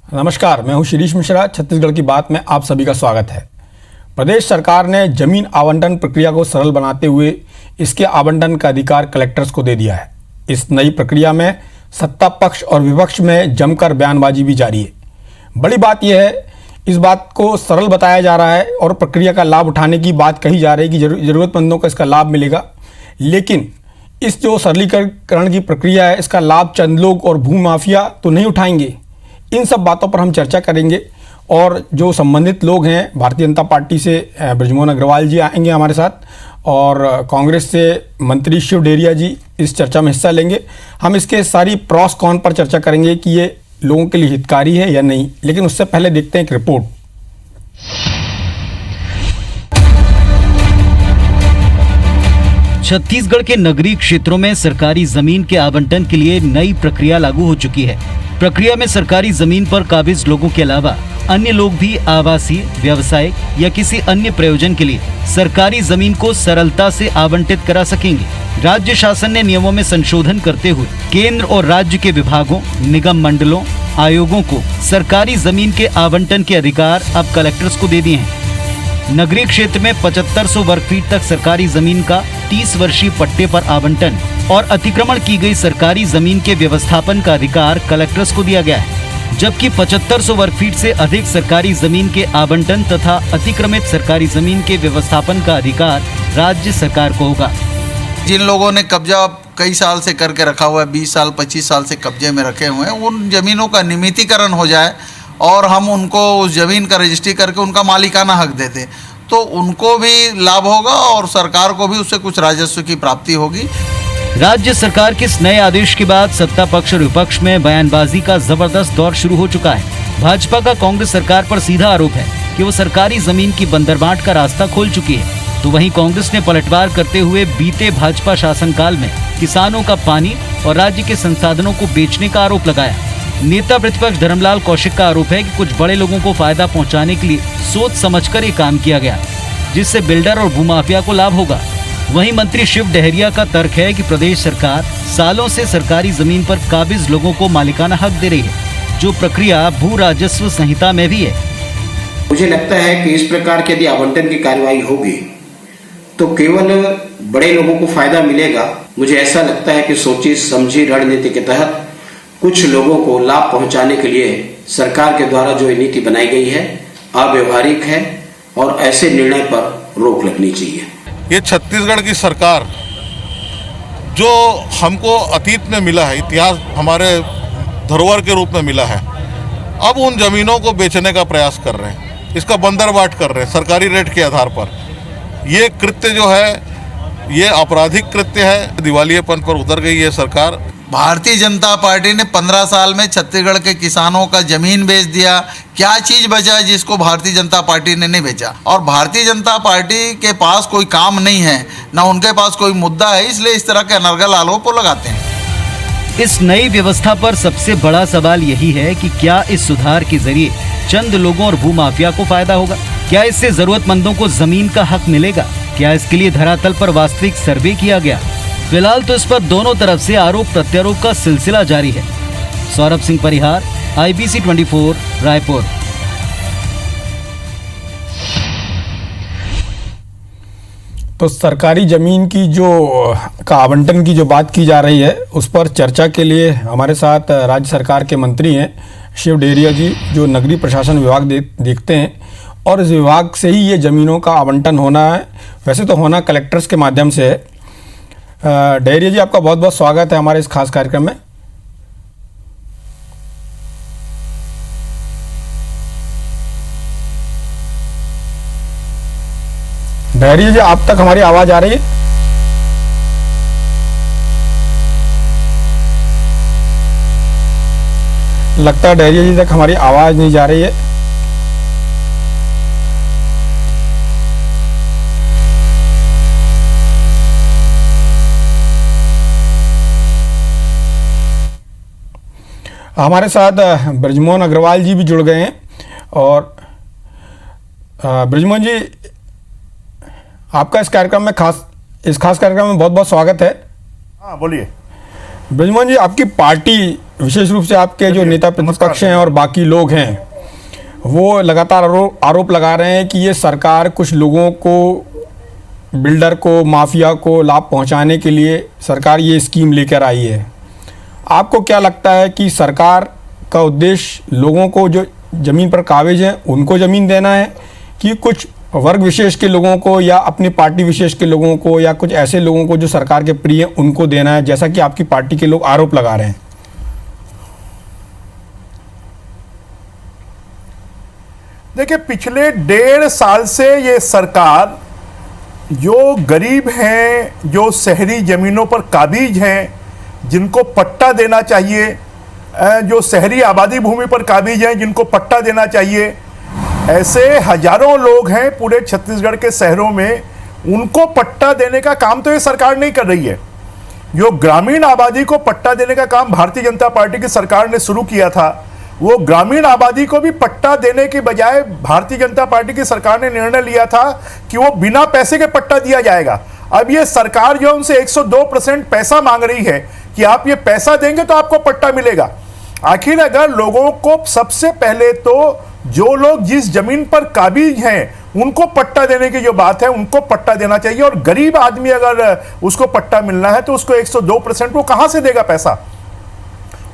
नमस्कार, मैं हूं शिरीष मिश्रा। छत्तीसगढ़ की बात में आप सभी का स्वागत है। प्रदेश सरकार ने जमीन आवंटन प्रक्रिया को सरल बनाते हुए इसके आवंटन का अधिकार कलेक्टर्स को दे दिया है। इस नई प्रक्रिया में सत्ता पक्ष और विपक्ष में जमकर बयानबाजी भी जारी है। बड़ी बात यह है, इस बात को सरल बताया जा रहा है और प्रक्रिया का लाभ उठाने की बात कही जा रही है कि ज़रूरतमंदों को इसका लाभ मिलेगा। लेकिन इस जो सरलीकरण की प्रक्रिया है, इसका लाभ चंद लोग और भूमाफिया तो नहीं उठाएंगे। इन सब बातों पर हम चर्चा करेंगे और जो संबंधित लोग हैं, भारतीय जनता पार्टी से बृजमोहन अग्रवाल जी आएंगे हमारे साथ और कांग्रेस से मंत्री शिव डेहरिया जी इस चर्चा में हिस्सा लेंगे। हम इसके सारी प्रॉस कॉन पर चर्चा करेंगे कि ये लोगों के लिए हितकारी है या नहीं। लेकिन उससे पहले देखते हैं एक रिपोर्ट। छत्तीसगढ़ के नगरीय क्षेत्रों में सरकारी जमीन के आवंटन के लिए नई प्रक्रिया लागू हो चुकी है। प्रक्रिया में सरकारी जमीन पर काबिज लोगों के अलावा अन्य लोग भी आवासीय, व्यवसायिक या किसी अन्य प्रयोजन के लिए सरकारी जमीन को सरलता से आवंटित करा सकेंगे। राज्य शासन ने नियमों में संशोधन करते हुए केंद्र और राज्य के विभागों, निगम मंडलों, आयोगों को सरकारी जमीन के आवंटन के अधिकार अब कलेक्टर्स को दे दिए हैं। नगरीय क्षेत्र में 7500 वर्ग फीट तक सरकारी जमीन का 30 वर्षीय पट्टे पर आवंटन और अतिक्रमण की गई सरकारी जमीन के व्यवस्थापन का अधिकार कलेक्टर्स को दिया गया है, जबकि 7500 वर्ग फीट से अधिक सरकारी जमीन के आवंटन तथा अतिक्रमित सरकारी जमीन के व्यवस्थापन का अधिकार राज्य सरकार को होगा। जिन लोगों ने कब्जा कई साल से करके रखा हुआ है, 20 साल 25 साल से कब्जे में रखे हुए हैं, उन जमीनों का नियमितीकरण हो जाए और हम उनको उस ज़मीन का रजिस्ट्री करके उनका मालिकाना हक दे दें तो उनको भी लाभ होगा और सरकार को भी उससे कुछ राजस्व की प्राप्ति होगी। राज्य सरकार के इस नए आदेश के बाद सत्ता पक्ष और विपक्ष में बयानबाजी का जबरदस्त दौर शुरू हो चुका है। भाजपा का कांग्रेस सरकार पर सीधा आरोप है कि वो सरकारी जमीन की बंदरबांट का रास्ता खोल चुकी है, तो वहीं कांग्रेस ने पलटवार करते हुए बीते भाजपा शासनकाल में किसानों का पानी और राज्य के संसाधनों को बेचने का आरोप लगाया। नेता प्रतिपक्ष धर्मलाल कौशिक का आरोप है कि कुछ बड़े लोगों को फायदा पहुंचाने के लिए सोच समझकर ये काम किया गया, जिससे बिल्डर और भूमाफिया को लाभ होगा। वहीं मंत्री शिव डेहरिया का तर्क है कि प्रदेश सरकार सालों से सरकारी जमीन पर काबिज लोगों को मालिकाना हक दे रही है, जो प्रक्रिया भू राजस्व संहिता में भी है। मुझे लगता है कि इस प्रकार की यदि आवंटन की कार्रवाई होगी तो केवल बड़े लोगों को फायदा मिलेगा। मुझे ऐसा लगता है कि सोची समझी रणनीति के तहत कुछ लोगों को लाभ पहुंचाने के लिए सरकार के द्वारा जो नीति बनाई गई है अव्यवहारिक है और ऐसे निर्णय पर रोक लगनी चाहिए। ये छत्तीसगढ़ की सरकार जो हमको अतीत में मिला है, इतिहास हमारे धरोहर के रूप में मिला है, अब उन जमीनों को बेचने का प्रयास कर रहे हैं, इसका बंदरबाट कर रहे हैं सरकारी रेट के आधार पर। ये कृत्य जो है ये आपराधिक कृत्य है। दिवालियेपन पर उतर गई है सरकार। भारतीय जनता पार्टी ने 15 साल में छत्तीसगढ़ के किसानों का जमीन बेच दिया। क्या चीज बचा जिसको भारतीय जनता पार्टी ने नहीं बेचा? और भारतीय जनता पार्टी के पास कोई काम नहीं है, ना उनके पास कोई मुद्दा है, इसलिए इस तरह के अनर्गल आरोप को लगाते हैं। इस नई व्यवस्था पर सबसे बड़ा सवाल यही है कि क्या इस सुधार के जरिए चंद लोगों और भूमाफिया को फायदा होगा? क्या इससे जरूरतमंदों को जमीन का हक मिलेगा? क्या इसके लिए धरातल पर वास्तविक सर्वे किया गया? फिलहाल तो इस पर दोनों तरफ से आरोप प्रत्यारोप का सिलसिला जारी है। सौरभ सिंह परिहार, IBC 24, रायपुर। तो सरकारी ज़मीन की का आवंटन की जो बात की जा रही है, उस पर चर्चा के लिए हमारे साथ राज्य सरकार के मंत्री हैं शिव डेहरिया जी, जो नगरीय प्रशासन विभाग देखते हैं और इस विभाग से ही ये ज़मीनों का आवंटन होना है। वैसे तो होना कलेक्टर्स के माध्यम से है। डेहरिया जी, आपका बहुत बहुत स्वागत है हमारे इस खास कार्यक्रम में। डेहरिया जी, आप तक हमारी आवाज आ रही है? लगता है डेहरिया जी तक हमारी आवाज नहीं जा रही है। हमारे साथ बृजमोहन अग्रवाल जी भी जुड़ गए हैं और बृजमोहन जी, आपका इस खास कार्यक्रम में बहुत बहुत स्वागत है। हाँ, बोलिए। ब्रजमोहन जी, आपकी पार्टी, विशेष रूप से आपके जो नेता प्रतिपक्ष हैं और बाकी लोग हैं, वो लगातार आरोप लगा रहे हैं कि ये सरकार कुछ लोगों को, बिल्डर को, माफिया को लाभ पहुंचाने के लिए सरकार ये स्कीम लेकर आई है। आपको क्या लगता है कि सरकार का उद्देश्य लोगों को जो ज़मीन पर काबिज हैं उनको ज़मीन देना है, कि कुछ वर्ग विशेष के लोगों को या अपनी पार्टी विशेष के लोगों को या कुछ ऐसे लोगों को जो सरकार के प्रिय हैं उनको देना है, जैसा कि आपकी पार्टी के लोग आरोप लगा रहे हैं? देखिए, पिछले 1.5 साल से ये सरकार जो गरीब हैं, जो शहरी ज़मीनों पर काबिज हैं, जिनको पट्टा देना चाहिए, जो शहरी आबादी भूमि पर काबिज हैं, जिनको पट्टा देना चाहिए, ऐसे हजारों लोग हैं पूरे छत्तीसगढ़ के शहरों में, उनको पट्टा देने का काम तो ये सरकार नहीं कर रही है। जो ग्रामीण आबादी को पट्टा देने का काम भारतीय जनता पार्टी की सरकार ने शुरू किया था, वो ग्रामीण आबादी को भी पट्टा देने के बजाय भारतीय जनता पार्टी की सरकार ने निर्णय लिया था कि वो बिना पैसे के पट्टा दिया जाएगा। अब ये सरकार जो उनसे 102% पैसा मांग रही है कि आप ये पैसा देंगे तो आपको पट्टा मिलेगा। आखिर अगर लोगों को सबसे पहले तो जो लोग जिस जमीन पर काबिज हैं उनको पट्टा देने की जो बात है, उनको पट्टा देना चाहिए। और गरीब आदमी अगर उसको पट्टा मिलना है तो उसको 102% वो कहां से देगा पैसा?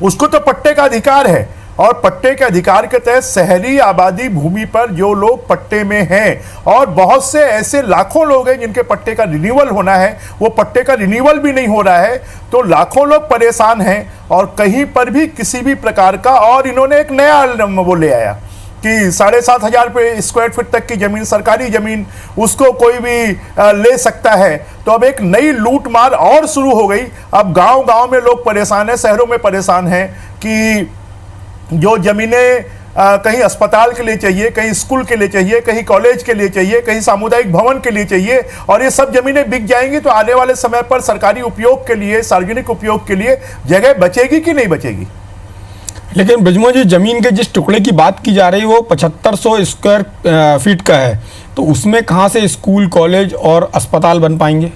उसको तो पट्टे का अधिकार है, और पट्टे के अधिकार के तहत शहरी आबादी भूमि पर जो लोग पट्टे में हैं, और बहुत से ऐसे लाखों लोग हैं जिनके पट्टे का रिन्यूअल होना है, वो पट्टे का रिन्यूअल भी नहीं हो रहा है, तो लाखों लोग परेशान हैं और कहीं पर भी किसी भी प्रकार का। और इन्होंने एक नया वो ले आया कि 7,500 स्क्वायर फीट तक की जमीन, सरकारी जमीन, उसको कोई भी ले सकता है। तो अब एक नई लूट मार और शुरू हो गई। अब गांव-गांव में लोग परेशान हैं, शहरों में परेशान हैं कि जो जमीनें कहीं अस्पताल के लिए चाहिए, कहीं स्कूल के लिए चाहिए, कहीं कॉलेज के लिए चाहिए, कहीं सामुदायिक भवन के लिए चाहिए, और ये सब जमीनें बिक जाएंगी तो आने वाले समय पर सरकारी उपयोग के लिए, सार्वजनिक उपयोग के लिए जगह बचेगी कि नहीं बचेगी? लेकिन ब्रजमोहन जी, जमीन के जिस टुकड़े की बात की जा रही है वो 7500 स्क्वायर फीट का है, तो उसमें कहाँ से स्कूल, कॉलेज और अस्पताल बन पाएंगे?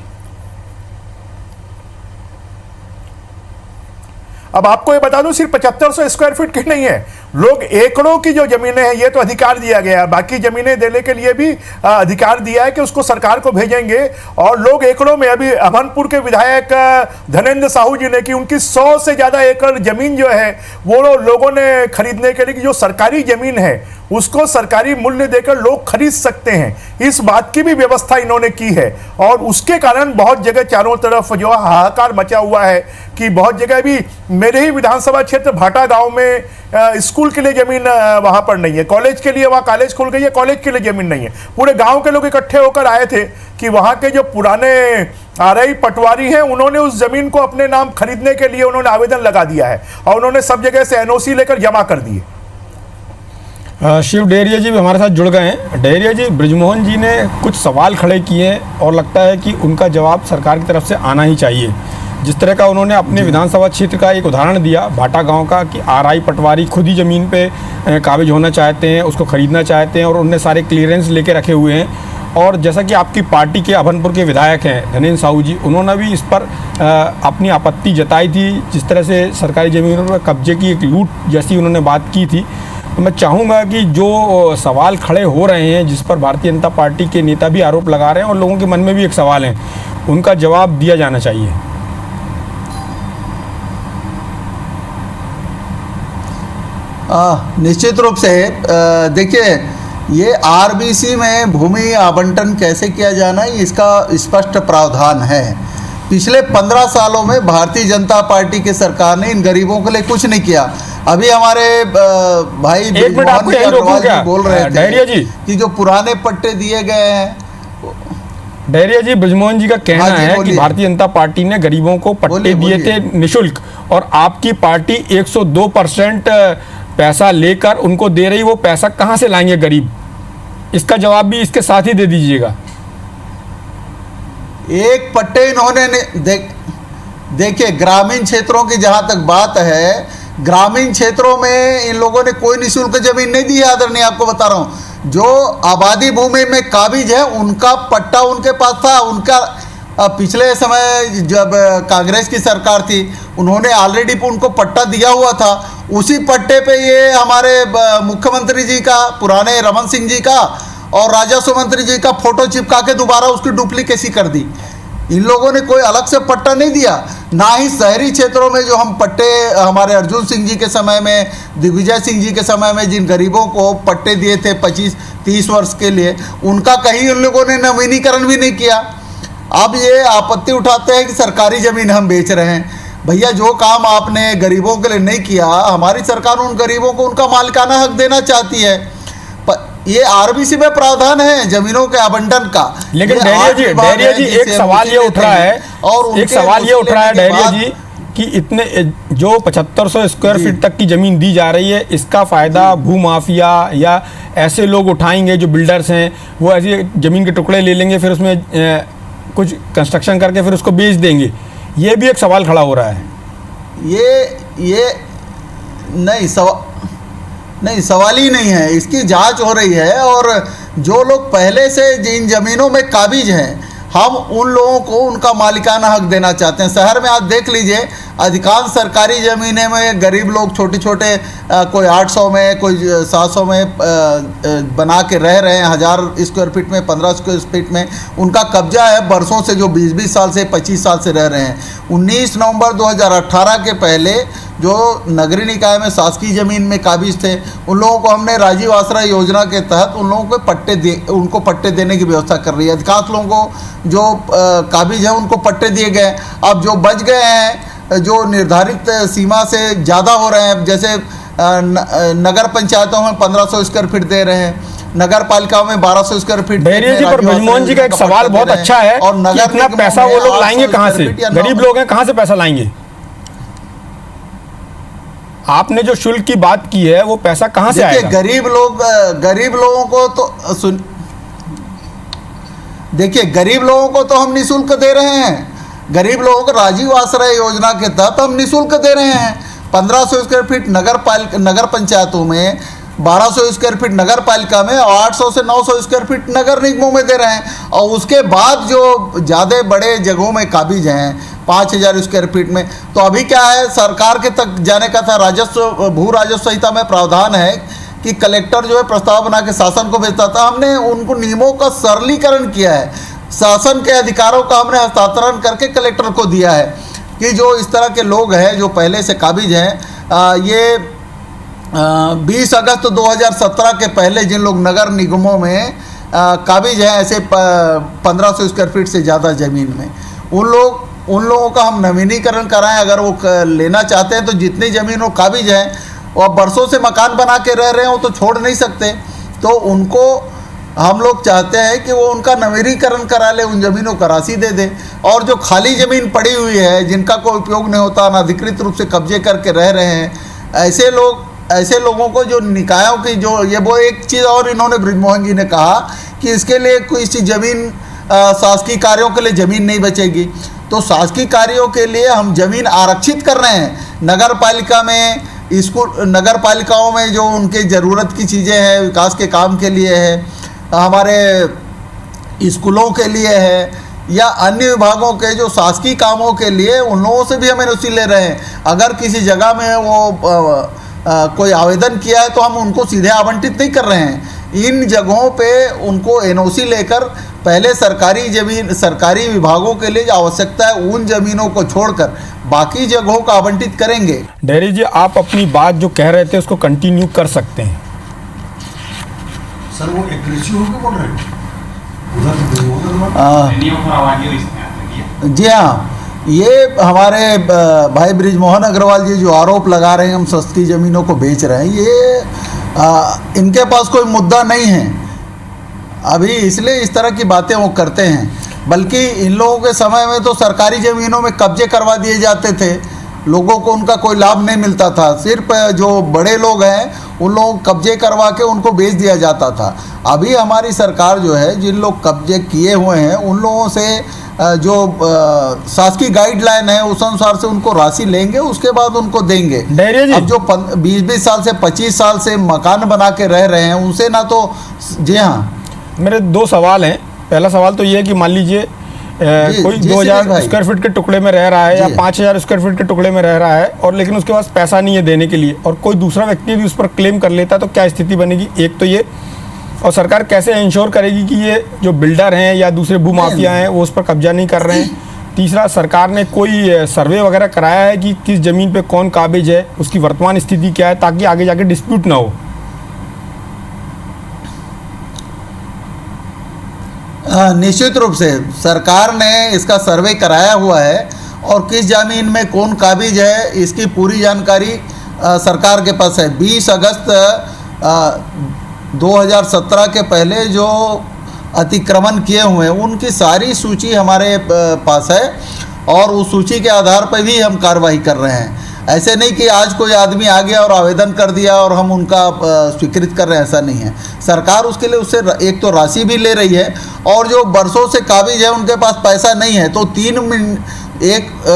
अब आपको ये बता दूं, सिर्फ 7500 स्क्वायर फीट की नहीं है, लोग एकड़ों की जो जमीनें हैं, ये तो अधिकार दिया गया है, बाकी जमीनें देने के लिए भी अधिकार दिया है कि उसको सरकार को भेजेंगे। और लोग एकड़ों में, अभी अभनपुर के विधायक धनेंद्र साहू जी ने कि उनकी 100 से ज्यादा एकड़ जमीन जो है वो लोगों ने खरीदने के लिए, कि जो सरकारी जमीन है उसको सरकारी मूल्य देकर लोग खरीद सकते हैं, इस बात की भी व्यवस्था इन्होंने की है। और उसके कारण बहुत जगह चारों तरफ जो हाहाकार मचा हुआ है कि बहुत जगह भी, मेरे ही विधानसभा क्षेत्र भाटा गांव में स्कूल के लिए जमीन वहां पर नहीं है, कॉलेज के लिए वहां कॉलेज खुल गई है, कॉलेज के लिए जमीन नहीं है। पूरे गांव के लोग इकट्ठे होकर आए थे कि वहां के जो पुराने आरआई पटवारी हैं, उन्होंने उस जमीन को अपने नाम खरीदने के लिए उन्होंने आवेदन लगा दिया है और उन्होंने सब जगह से एनओसी लेकर जमा कर दिए। शिव डेहरिया जी भी हमारे साथ जुड़ गए हैं। डेहरिया जी, ब्रजमोहन जी ने कुछ सवाल खड़े किए हैं और लगता है कि उनका जवाब सरकार की तरफ से आना ही चाहिए। जिस तरह का उन्होंने अपने विधानसभा क्षेत्र का एक उदाहरण दिया, भाटा गांव का, कि आरआई पटवारी खुद ही ज़मीन पे काबिज होना चाहते हैं, उसको ख़रीदना चाहते हैं और उनने सारे क्लियरेंस लेके रखे हुए हैं। और जैसा कि आपकी पार्टी के अभनपुर के विधायक हैं धनेंद्र साहू जी, उन्होंने भी इस पर अपनी आपत्ति जताई थी, जिस तरह से सरकारी ज़मीनों पर कब्जे की एक लूट जैसी उन्होंने बात की थी। तो मैं चाहूँगा कि जो सवाल खड़े हो रहे हैं, जिस पर भारतीय जनता पार्टी के नेता भी आरोप लगा रहे हैं और लोगों के मन में भी एक सवाल है, उनका जवाब दिया जाना चाहिए। निश्चित रूप से देखिए, ये आरबीसी में भूमि आवंटन कैसे किया जाना है, इसका स्पष्ट प्रावधान है। पिछले 15 सालों में भारतीय जनता पार्टी की सरकार ने इन गरीबों के लिए कुछ नहीं किया। अभी हमारे भाई बोल रहे थे कि जो पुराने पट्टे दिए गए हैं। डेहरिया जी, ब्रजमोहन जी का कहना है कि भारतीय जनता पार्टी ने गरीबों को पट्टे दिए थे निःशुल्क, और आपकी पार्टी 102% पैसा लेकर उनको दे रही। वो पैसा कहां से लाएंगे गरीब? इसका जवाब भी इसके साथ ही दे दीजिएगा। एक पट्टे इन्होंने देखिए, ग्रामीण क्षेत्रों की जहां तक बात है, ग्रामीण क्षेत्रों में इन लोगों ने कोई निःशुल्क जमीन नहीं दी है। आदरणीय, आपको बता रहा हूं, जो आबादी भूमि में काबिज है उनका पट्टा उनके पास था। उनका पिछले समय जब कांग्रेस की सरकार थी, उन्होंने ऑलरेडी उनको पट्टा दिया हुआ था। उसी पट्टे पे ये हमारे मुख्यमंत्री जी का, पुराने रमन सिंह जी का और राजस्व मंत्री जी का फोटो चिपका के दोबारा उसकी डुप्लीकेसी कर दी। इन लोगों ने कोई अलग से पट्टा नहीं दिया, ना ही शहरी क्षेत्रों में जो हम पट्टे हमारे अर्जुन सिंह जी के समय में, दिग्विजय सिंह जी के समय में जिन गरीबों को पट्टे दिए थे 25-30 वर्ष के लिए, उनका कहीं उन लोगों ने नवीनीकरण भी नहीं किया। अब ये आपत्ति उठाते हैं कि सरकारी ज़मीन हम बेच रहे हैं। भैया, जो काम आपने गरीबों के लिए नहीं किया, हमारी सरकार उन गरीबों को उनका मालिकाना हक देना चाहती है। ये आरबीसी में प्रावधान है जमीनों के आवंटन का। लेकिन डहरिया जी एक सवाल ये उठ रहा है, और एक सवाल ये उठ रहा है डहरिया जी कि इतने जो 7500 स्क्वायर फीट तक की जमीन दी जा रही है, इसका फायदा भूमाफिया या ऐसे लोग उठाएंगे जो बिल्डर्स हैं, वो ऐसी जमीन के टुकड़े ले लेंगे, फिर उसमें कुछ कंस्ट्रक्शन करके फिर उसको बेच देंगे। ये भी एक सवाल खड़ा हो रहा है। ये नहीं, सवाल ही नहीं है। इसकी जांच हो रही है, और जो लोग पहले से जिन ज़मीनों में काबिज हैं, हम उन लोगों को उनका मालिकाना हक देना चाहते हैं। शहर में आप देख लीजिए, अधिकांश सरकारी ज़मीनें में गरीब लोग छोटे छोटे कोई 800 में, कोई 700 में बना के रह रहे हैं, 1000 स्क्वायर फीट में, 15 स्क्वायर फीट में उनका कब्जा है बरसों से, जो 20-20 साल से, 25 साल से रह रहे हैं। 19 नवंबर 2018 के पहले जो नगरीय निकाय में शासकीय ज़मीन में काबिज थे, उन लोगों को हमने राजीव आश्रय योजना के तहत उन लोगों को उनको पट्टे देने की व्यवस्था कर रही है। अधिकांश लोगों को जो काबिज है उनको पट्टे दिए गए। अब जो बच गए हैं, जो निर्धारित सीमा से ज़्यादा हो रहे हैं, जैसे नगर पंचायतों में 1500 स्क्वायर फीट दे रहे हैं, नगर पालिकाओं में 1200 स्क्वायर फीट। डहरिया जी, पर ब्रजमोहन जी का एक सवाल बहुत अच्छा है, और नगर इतना पैसा वो लोग लाएंगे कहाँ से? गरीब लोग हैं, कहाँ से पैसा लाएंगे? आपने जो शुल्क की बात की है, वो पैसा कहाँ से आएगा? गरीब लोगों को तो देखिए, गरीब लोगों को तो हम निःशुल्क दे रहे हैं। गरीब लोगों को राजीव आश्रय योजना के तहत हम निःशुल्क दे रहे हैं। 1500 स्क्वायर फीट नगर पंचायतों में, 1200 स्क्वायर फीट नगर पालिका में, और 800 से 900 स्क्वायर फीट नगर निगमों में दे रहे हैं। और उसके बाद जो ज़्यादा बड़े जगहों में काबिज हैं 5000 स्क्वायर फीट में, तो अभी क्या है, सरकार के तक जाने का था। भू राजस्व संहिता में प्रावधान है कि कलेक्टर जो है प्रस्ताव बना के शासन को भेजता था। हमने उनको नियमों का सरलीकरण किया है, शासन के अधिकारों का हमने हस्तांतरण करके कलेक्टर को दिया है कि जो इस तरह के लोग हैं जो पहले से काबिज हैं, ये 20 अगस्त 2017 के पहले जिन लोग नगर निगमों में काबिज हैं, ऐसे 1500 स्क्वायर फीट से ज़्यादा ज़मीन में, उन लोगों का हम नवीनीकरण कराएं। अगर वो लेना चाहते हैं तो जितनी ज़मीन वो काबिज हैं और बरसों से मकान बना के रह रहे हैं, वो तो छोड़ नहीं सकते। तो उनको हम लोग चाहते हैं कि वो उनका नवीनीकरण करा ले, उन ज़मीनों को राशि दे दे। और जो खाली ज़मीन पड़ी हुई है, जिनका कोई उपयोग नहीं होता, अनाधिकृत रूप से कब्जे करके रह रहे हैं, ऐसे लोगों को जो निकायों की जो ये वो एक चीज़ और इन्होंने ब्रजमोहन जी ने कहा कि इसके लिए कोई ज़मीन शासकीय कार्यों के लिए ज़मीन नहीं बचेगी। तो शासकीय कार्यों के लिए हम ज़मीन आरक्षित कर रहे हैं। नगर पालिका में, नगर पालिकाओं में जो उनके ज़रूरत की चीज़ें हैं, विकास के काम के लिए है, हमारे स्कूलों के लिए है, या अन्य विभागों के जो शासकीय कामों के लिए, उन लोगों से भी हम एनओसी ले रहे हैं। अगर किसी जगह में वो कोई आवेदन किया है तो हम उनको सीधे आवंटित नहीं कर रहे हैं। इन जगहों पे उनको एनओसी लेकर पहले सरकारी विभागों के लिए जो आवश्यकता है, उन जमीनों को छोड़कर बाकी जगहों को आवंटित करेंगे। डहरिया जी, आप अपनी बात जो कह रहे थे उसको कंटिन्यू कर सकते हैं। सर, वो एक कृषि होकर बोल रहे हैं जी हाँ, ये हमारे भाई ब्रिजमोहन अग्रवाल जी जो आरोप लगा रहे हैं हम सस्ती ज़मीनों को बेच रहे हैं, ये इनके पास कोई मुद्दा नहीं है अभी, इसलिए इस तरह की बातें वो करते हैं। बल्कि इन लोगों के समय में तो सरकारी ज़मीनों में कब्जे करवा दिए जाते थे, लोगों को उनका कोई लाभ नहीं मिलता था। सिर्फ जो बड़े लोग हैं उन लोगों को कब्जे करवा के उनको बेच दिया जाता था। अभी हमारी सरकार जो है, जिन लोग कब्जे किए हुए हैं उन लोगों से जो शासकीय गाइडलाइन है उस अनुसार से उनको राशि लेंगे, उसके बाद उनको देंगे। अब जो 20-20 साल से 25 साल से मकान बना के रह रहे हैं उनसे ना तो। जी हाँ, मेरे दो सवाल हैं। पहला सवाल तो ये है कि मान लीजिए कोई जी 2000 भाई। स्क्वायर फीट के टुकड़े में रह रहा है या जी। 5000 स्क्वायर फीट के टुकड़े में रह रहा है, और लेकिन उसके पास पैसा नहीं है देने के लिए, और कोई दूसरा व्यक्ति भी उस पर क्लेम कर लेता है, तो क्या स्थिति बनेगी? एक तो ये, और सरकार कैसे इंश्योर करेगी कि ये जो बिल्डर हैं या दूसरे भूमाफिया हैं वो उस पर कब्जा नहीं कर रहे हैं? तीसरा, सरकार ने कोई सर्वे वगैरह कराया है कि किस जमीन पे कौन काबिज है, उसकी वर्तमान स्थिति क्या है, ताकि आगे जाके डिस्प्यूट ना हो? निश्चित रूप से सरकार ने इसका सर्वे कराया हुआ है, और किस जमीन में कौन काबिज है इसकी पूरी जानकारी सरकार के पास है। 20 अगस्त 2017 के पहले जो अतिक्रमण किए हुए हैं उनकी सारी सूची हमारे पास है, और उस सूची के आधार पर भी हम कार्रवाई कर रहे हैं। ऐसे नहीं कि आज कोई आदमी आ गया और आवेदन कर दिया और हम उनका स्वीकृत कर रहे हैं, ऐसा नहीं है। सरकार उसके लिए उससे एक तो राशि भी ले रही है, और जो बरसों से काबिज है उनके पास पैसा नहीं है, तो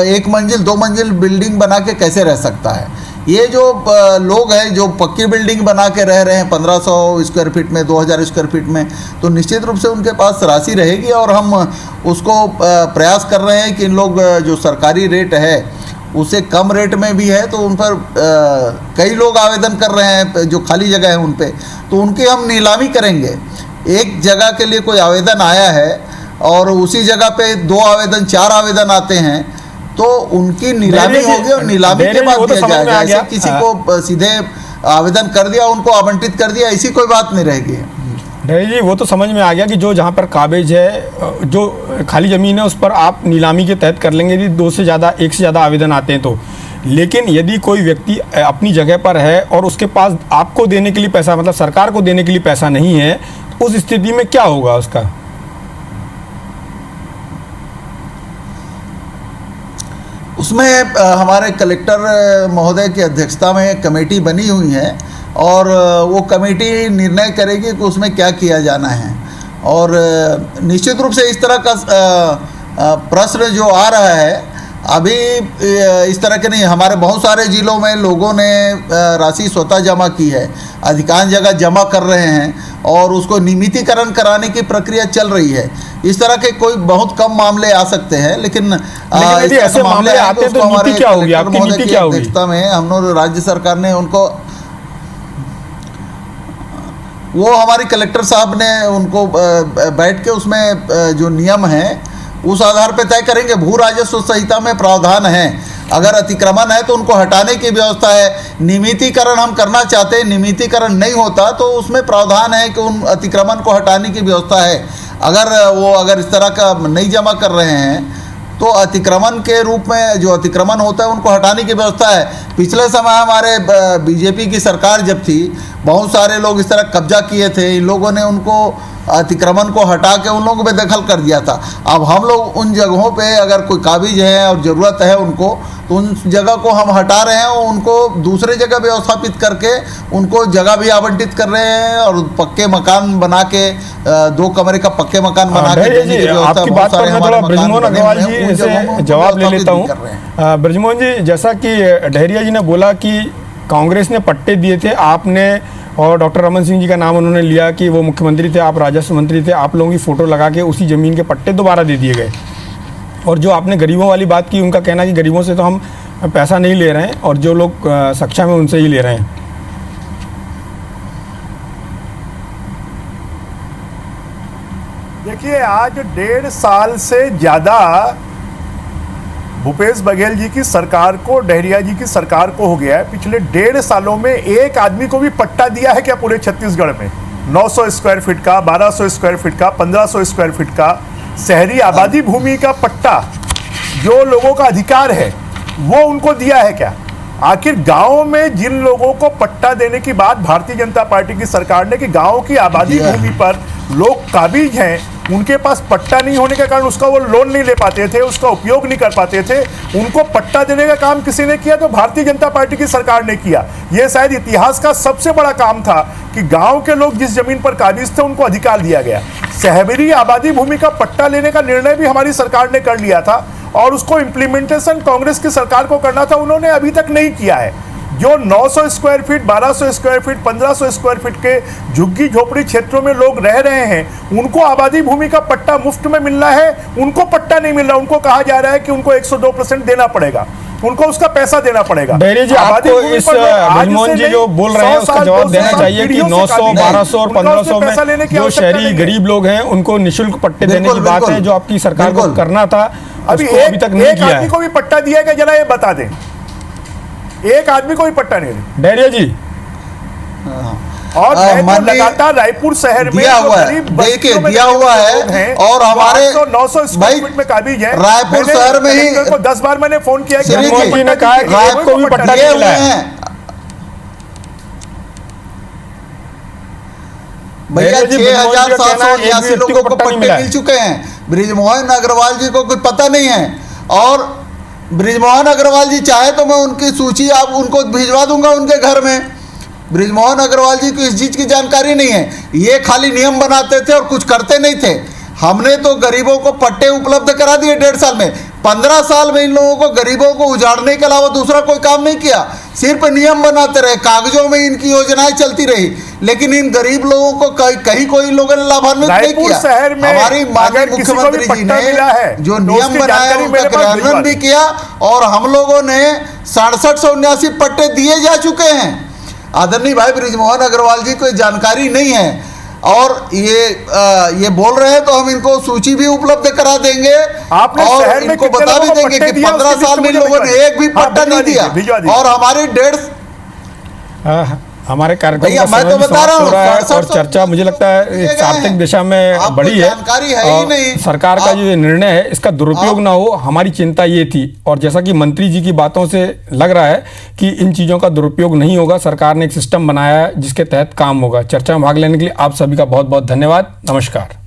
एक मंजिल 2 मंजिल बिल्डिंग बना के कैसे रह सकता है? ये जो लोग हैं जो पक्की बिल्डिंग बना के रह रहे हैं 1500 स्क्वायर फीट में, 2000 स्क्वायर फीट में, तो निश्चित रूप से उनके पास राशि रहेगी, और हम उसको प्रयास कर रहे हैं कि इन लोग जो सरकारी रेट है उससे कम रेट में भी है, तो उन पर कई लोग आवेदन कर रहे हैं जो खाली जगह है उन पे, तो उनकी हम नीलामी करेंगे। एक जगह के लिए कोई आवेदन आया है और उसी जगह पे 2 आवेदन 4 आवेदन आते हैं, तो उनकी नीलामी होगी, और नीलामी के बाद दिया जाएगा। ऐसे किसी को सीधे आवेदन कर दिया उनको आवंटित कर दिया, ऐसी कोई बात नहीं रहेगी। डैरी जी, वो तो समझ में आ गया कि जो जहाँ पर काबिज है, जो खाली ज़मीन है उस पर आप नीलामी के तहत कर लेंगे यदि 1 से ज़्यादा आवेदन आते हैं तो। लेकिन यदि कोई व्यक्ति अपनी जगह पर है और उसके पास आपको देने के लिए पैसा, मतलब सरकार को देने के लिए पैसा नहीं है, तो उस स्थिति में क्या होगा उसका? उसमें हमारे कलेक्टर महोदय की अध्यक्षता में कमेटी बनी हुई है, और वो कमेटी निर्णय करेगी कि उसमें क्या किया जाना है। और निश्चित रूप से इस तरह का प्रश्न जो आ रहा है अभी इस तरह के नहीं, हमारे बहुत सारे ज़िलों में लोगों ने राशि स्वतः जमा की है, अधिकांश जगह जमा कर रहे हैं, और उसको नियमितीकरण कराने की प्रक्रिया चल रही है। इस तरह के कोई बहुत कम मामले आ सकते हैं, लेकिन यदि ऐसे मामले आते हैं तो नीति क्या होगी? आपकी नीति क्या होगी? अध्यक्षता में हम लोग राज्य सरकार ने उनको, वो हमारी कलेक्टर साहब ने उनको बैठ के उसमें जो नियम है उस आधार पर तय करेंगे। भू राजस्व संहिता में प्रावधान है, अगर अतिक्रमण है तो उनको हटाने की व्यवस्था है। नियमितीकरण हम करना चाहते हैं, नियमितीकरण नहीं होता तो उसमें प्रावधान है कि उन अतिक्रमण को हटाने की व्यवस्था है। अगर इस तरह का नहीं जमा कर रहे हैं तो अतिक्रमण के रूप में जो अतिक्रमण होता है उनको हटाने की व्यवस्था है। पिछले समय हमारे बीजेपी की सरकार जब थी, बहुत सारे लोग इस तरह कब्जा किए थे, इन लोगों ने उनको अतिक्रमण को हटा के उन लोगों पे दखल कर दिया था। अब हम लोग उन जगहों पे अगर कोई काबिज है और ज़रूरत है उनको, तो उन जगह को हम हटा रहे हैं और उनको दूसरे जगह व्यवस्थापित करके उनको जगह भी आवंटित कर रहे हैं, और पक्के मकान बना के 2 कमरे का पक्के मकान बना के देने की व्यवस्था। आपकी बात पर मैं थोड़ा ब्रजमोहन अग्रवाल जी से जवाब ले लेता हूँ। ब्रजमोहन जी, जैसा कि डहरिया जी ने बोला कि कांग्रेस ने पट्टे दिए थे, आपने और डॉक्टर रमन सिंह जी का नाम उन्होंने लिया कि वो मुख्यमंत्री थे, आप राजस्व मंत्री थे, आप लोगों की फ़ोटो लगा के उसी ज़मीन के पट्टे दोबारा दे दिए गए। और जो आपने गरीबों वाली बात की, उनका कहना कि गरीबों से तो हम पैसा नहीं ले रहे हैं और जो लोग सक्षम हैं उनसे ही ले रहे हैं। देखिए, आज 1.5 साल से ज़्यादा भूपेश बघेल जी की सरकार को, डहरिया जी की सरकार को हो गया है। पिछले 1.5 सालों में एक आदमी को भी पट्टा दिया है क्या पूरे छत्तीसगढ़ में? 900 स्क्वायर फीट का, 1200 स्क्वायर फीट का, 1500 स्क्वायर फीट का शहरी आबादी भूमि का पट्टा जो लोगों का अधिकार है वो उनको दिया है क्या? आखिर गांव में जिन लोगों को पट्टा देने की बात भारतीय जनता पार्टी की सरकार ने कि गांव की आबादी भूमि पर लोग काबिज हैं, उनके पास पट्टा नहीं होने के कारण उसका वो लोन नहीं ले पाते थे, उसका उपयोग नहीं कर पाते थे, उनको पट्टा देने का काम किसी ने किया? तो भारतीय जनता पार्टी की सरकार ने किया। ये शायद इतिहास का सबसे बड़ा काम था कि गांव के लोग जिस जमीन पर काबिज थे उनको अधिकार दिया गया। शहरी आबादी भूमि का पट्टा लेने का निर्णय भी हमारी सरकार ने कर लिया था, और उसको इम्प्लीमेंटेशन कांग्रेस की सरकार को करना था, उन्होंने अभी तक नहीं किया है। जो 900 square feet, 1200 square feet, 1500 square feet के झुग्गी झोपड़ी क्षेत्रों में लोग रह रहे हैं, उनको आबादी भूमि का पट्टा मुफ्त में मिल रहा है, उनको पट्टा नहीं मिल रहा। उनको कहा जा रहा है कि उनको 102% देना पड़ेगा, उनको उसका पैसा देना पड़ेगा। डेरी जी, आपको इस ब्रिजमोहन जी जो बोल रहे हैं उसका जवाब देना चाहिए कि 900, 1200 और 1500 में जो शहरी गरीब लोग हैं उनको निःशुल्क पट्टे देने की बात है, जो आपकी सरकार को करना था, अभी तक नहीं किया है। एक आदमी को भी पट्टा दिया है, जरा ये बता दें, एक आदमी को भी पट्टा नहीं दिया। डेरिया जी, और लगातार रायपुर शहर में दिया हुआ है, देखिए दिया हुआ है, और हमारे 900 स्क्वायर फीट में काबिज है। रायपुर शहर में ही 10 बार मैंने फोन किया कि ब्रिजमोहन जी ने कहा कि आपको भी पट्टा मिला है। भैया 6,789 लोगों को पट्टे मिल चुके हैं। ब्रिजमोहन अग्रवाल जी को कुछ पता नहीं है, और ब्रिजमोहन अग्रवाल जी चाहे तो मैं उनकी सूची आप उनको भिजवा दूंगा उनके घर में। ब्रिजमोहन अग्रवाल जी को इस चीज की जानकारी नहीं है, ये खाली नियम बनाते थे और कुछ करते नहीं थे। हमने तो गरीबों को पट्टे उपलब्ध करा दिए 1.5 साल में। 15 साल में इन लोगों को गरीबों को उजाड़ने के अलावा दूसरा कोई काम नहीं किया, सिर्फ नियम बनाते रहे, कागजों में इनकी योजनाएं चलती रही, लेकिन इन गरीब लोगों को कहीं कोई लोगों ने लाभान्वित नहीं किया। शहर में हमारी माननीय मुख्यमंत्री जी ने जो नियम बनाया उनका क्रियान्वयन भी किया, और हम लोगों ने 6779 पट्टे दिए जा चुके हैं। आदरणीय भाई ब्रिजमोहन अग्रवाल जी को जानकारी नहीं है, और ये बोल रहे हैं, तो हम इनको सूची भी उपलब्ध करा देंगे, और इनको बता भी देंगे कि 15 साल में लोगों ने एक भी पट्टा नहीं दिया, और हमारी 1.5 हमारे कार्यक्रम भैया का मैं समय तो भी बता समाप्त रहा हो हूँ, रहा है, 67 और चर्चा मुझे लगता है एक आर्थिक दिशा में आपको बड़ी है, जानकारी है ही नहीं। सरकार का जो ये निर्णय है इसका दुरुपयोग ना हो, हमारी चिंता ये थी। और जैसा कि मंत्री जी की बातों से लग रहा है कि इन चीज़ों का दुरुपयोग नहीं होगा, सरकार ने एक सिस्टम बनाया है जिसके तहत काम होगा। चर्चा में भाग लेने के लिए आप सभी का बहुत बहुत धन्यवाद। नमस्कार।